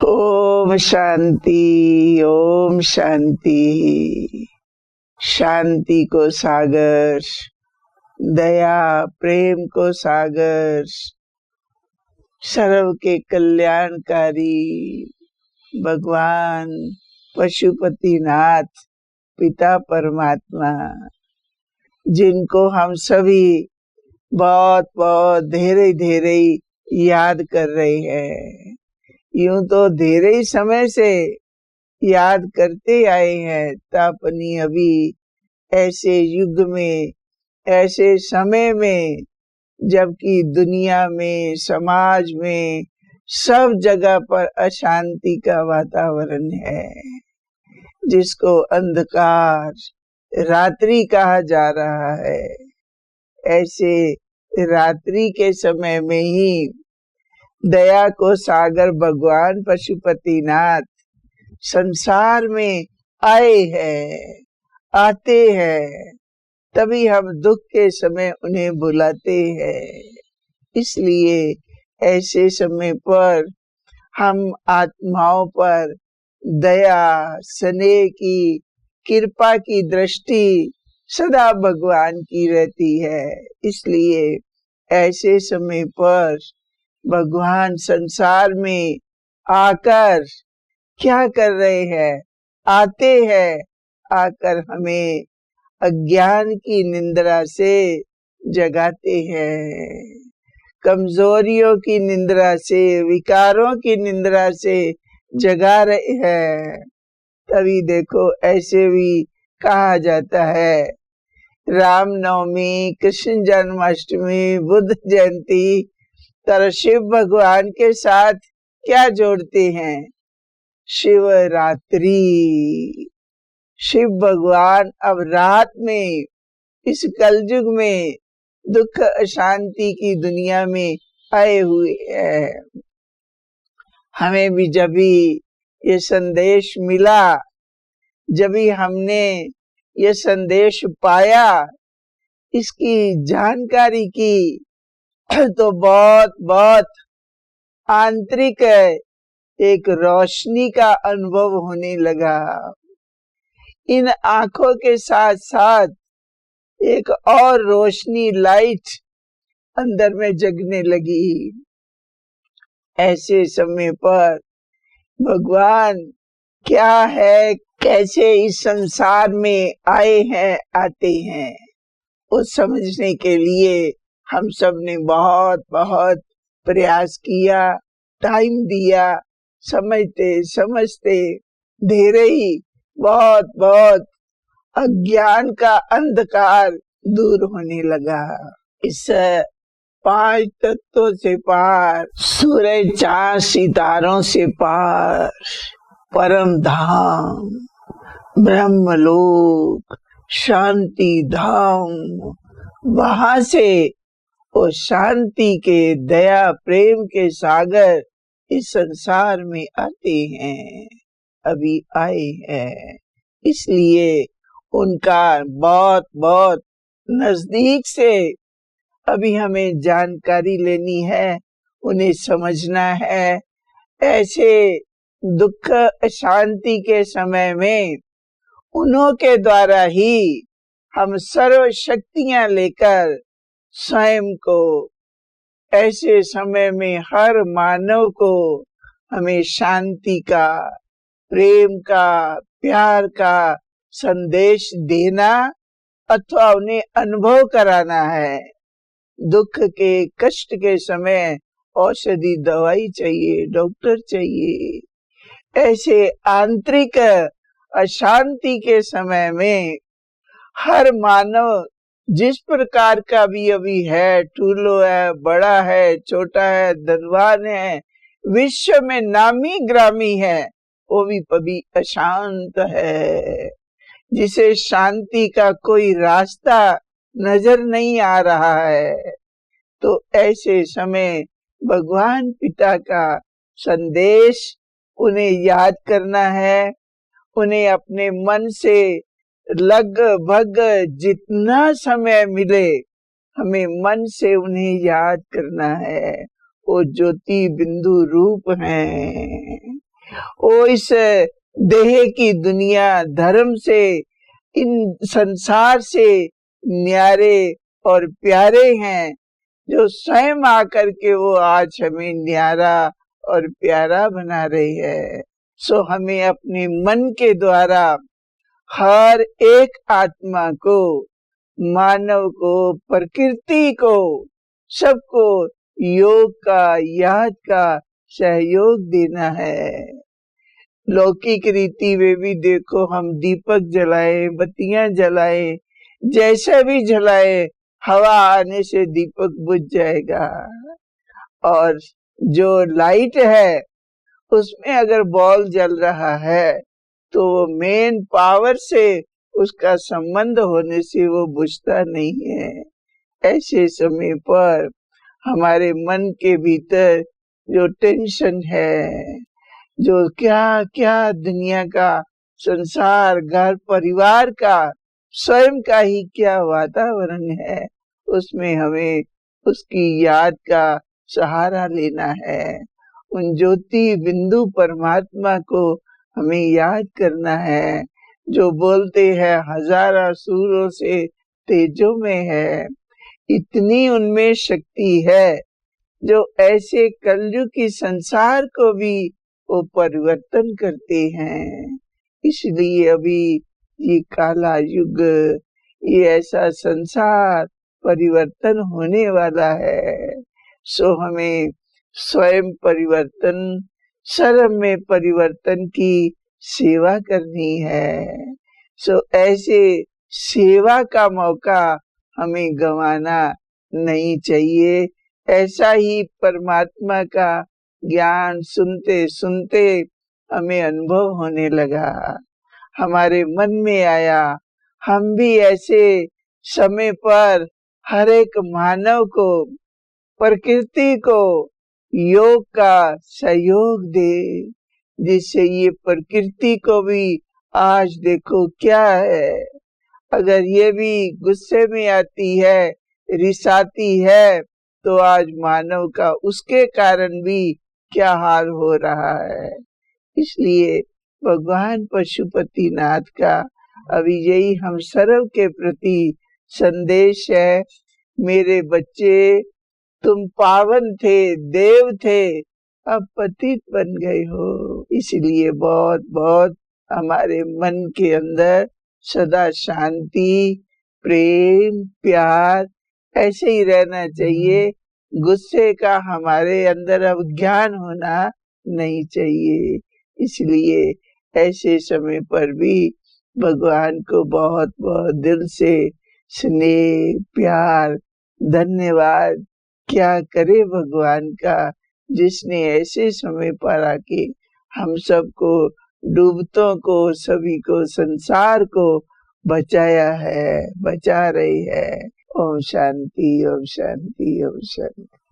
ओम शांति, ओम शांति। शांति को सागर, दया प्रेम को सागर, सर्व के कल्याणकारी भगवान पशुपतिनाथ पिता परमात्मा, जिनको हम सभी बहुत बहुत धीरे धीरे याद कर रहे हैं। यूं तो धीरे ही समय से याद करते आए हैं, तो अपनी अभी ऐसे युग में, ऐसे समय में, जबकि दुनिया में, समाज में सब जगह पर अशांति का वातावरण है, जिसको अंधकार रात्रि कहा जा रहा है। ऐसे रात्रि के समय में ही दया को सागर भगवान पशुपतिनाथ संसार में आए हैं, आते हैं। तभी हम दुख के समय उन्हें बुलाते हैं। इसलिए ऐसे समय पर हम आत्माओं पर दया स्नेह की, कृपा की दृष्टि सदा भगवान की रहती है। इसलिए ऐसे समय पर भगवान संसार में आकर क्या कर रहे हैं? आते हैं, आकर हमें अज्ञान की निंद्रा से जगाते हैं, कमजोरियों की निंद्रा से, विकारों की निंद्रा से जगा रहे हैं। तभी देखो ऐसे भी कहा जाता है, रामनवमी, कृष्ण जन्माष्टमी, बुद्ध जयंती, तर शिव भगवान के साथ क्या जोड़ते हैं? शिवरात्रि। शिव भगवान अब रात में, इस कलयुग में, दुख अशांति की दुनिया में आए हुए हैं। हमें भी जब भी ये संदेश मिला, जब भी हमने ये संदेश पाया, इसकी जानकारी की, तो बहुत बहुत आंतरिक एक रोशनी का अनुभव होने लगा। इन आंखों के साथ साथ एक और रोशनी, लाइट अंदर में जगने लगी। ऐसे समय पर भगवान क्या है, कैसे इस संसार में आए हैं, आते हैं, उस समझने के लिए हम सब ने बहुत बहुत प्रयास किया, टाइम दिया, समझते समझते धीरे ही बहुत बहुत अज्ञान का अंधकार दूर होने लगा। इस 5 तत्वों से पार, सूरज चांद सितारों से पार, परम धाम, ब्रह्मलोक, शांति धाम, वहां से वो शांति के, दया प्रेम के सागर इस संसार में आते हैं, अभी आए हैं। इसलिए उनका बहुत बहुत नजदीक से अभी हमें जानकारी लेनी है, उन्हें समझना है। ऐसे दुख अशांति के समय में उन्हों के द्वारा ही हम सर्व शक्तियां लेकर स्वयं को, ऐसे समय में हर मानव को हमें शांति का, प्रेम का, प्यार का संदेश देना अथवा उन्हें अनुभव कराना है। दुख के, कष्ट के समय औषधि दवाई चाहिए, डॉक्टर चाहिए। ऐसे आंतरिक अशांति के समय में हर मानव जिस प्रकार का भी अभी है, टूलो है, बड़ा है, छोटा है, धनवान है, विश्व में नामी ग्रामी है, वो भी कभी अशांत है, जिसे शांति का कोई रास्ता नजर नहीं आ रहा है। तो ऐसे समय भगवान पिता का संदेश उन्हें याद करना है। उन्हें अपने मन से लगभग जितना समय मिले, हमें मन से उन्हें याद करना है। वो ज्योति बिंदु रूप हैं, वो इस देह की दुनिया धर्म से, इन संसार से न्यारे और प्यारे हैं, जो स्वयं आकर के वो आज हमें न्यारा और प्यारा बना रही है। सो हमें अपने मन के द्वारा हर एक आत्मा को, मानव को, प्रकृति को, सबको योग का, याद का सहयोग देना है। लौकिक रीति में भी देखो, हम दीपक जलाए, बत्तियां जलाए, जैसा भी जलाए, हवा आने से दीपक बुझ जाएगा। और जो लाइट है उसमें अगर बॉल जल रहा है तो वो मेन पावर से उसका संबंध होने से वो बुझता नहीं है। ऐसे समय पर हमारे मन के भीतर जो टेंशन है, जो क्या क्या दुनिया का, संसार, घर परिवार का, स्वयं का ही क्या वातावरण है, उसमें हमें उसकी याद का सहारा लेना है। उन ज्योति बिंदु परमात्मा को हमें याद करना है, जो बोलते हैं हजारों सूरों से तेजों में है। इतनी उनमें शक्ति है जो ऐसे कलयुग की संसार को भी वो परिवर्तन करते हैं। इसलिए अभी ये काला युग, ये ऐसा संसार परिवर्तन होने वाला है। सो हमें स्वयं परिवर्तन, सर्व में परिवर्तन की सेवा करनी है। सो ऐसे सेवा का मौका हमें गंवाना नहीं चाहिए। ऐसा ही परमात्मा का ज्ञान सुनते सुनते हमें अनुभव होने लगा, हमारे मन में आया, हम भी ऐसे समय पर हर एक मानव को, प्रकृति को योग का सहयोग दे, जिससे ये प्रकृति को भी आज देखो क्या है, अगर ये भी गुस्से में आती है, रिसाती है, तो आज मानव का उसके कारण भी क्या हाल हो रहा है। इसलिए भगवान पशुपतिनाथ का अभी यही हम सर्व के प्रति संदेश है, मेरे बच्चे तुम पावन थे, देव थे, अब पतित बन गए हो। इसलिए बहुत बहुत हमारे मन के अंदर सदा शांति, प्रेम, प्यार ऐसे ही रहना चाहिए। गुस्से का हमारे अंदर अब ज्ञान होना नहीं चाहिए। इसलिए ऐसे समय पर भी भगवान को बहुत बहुत दिल से स्नेह, प्यार, धन्यवाद क्या करे भगवान का, जिसने ऐसे समय पर आके हम सबको, डूबतों को, सभी को, संसार को बचाया है, बचा रही है। ओम शांति, ओम शांति, ओम शांति।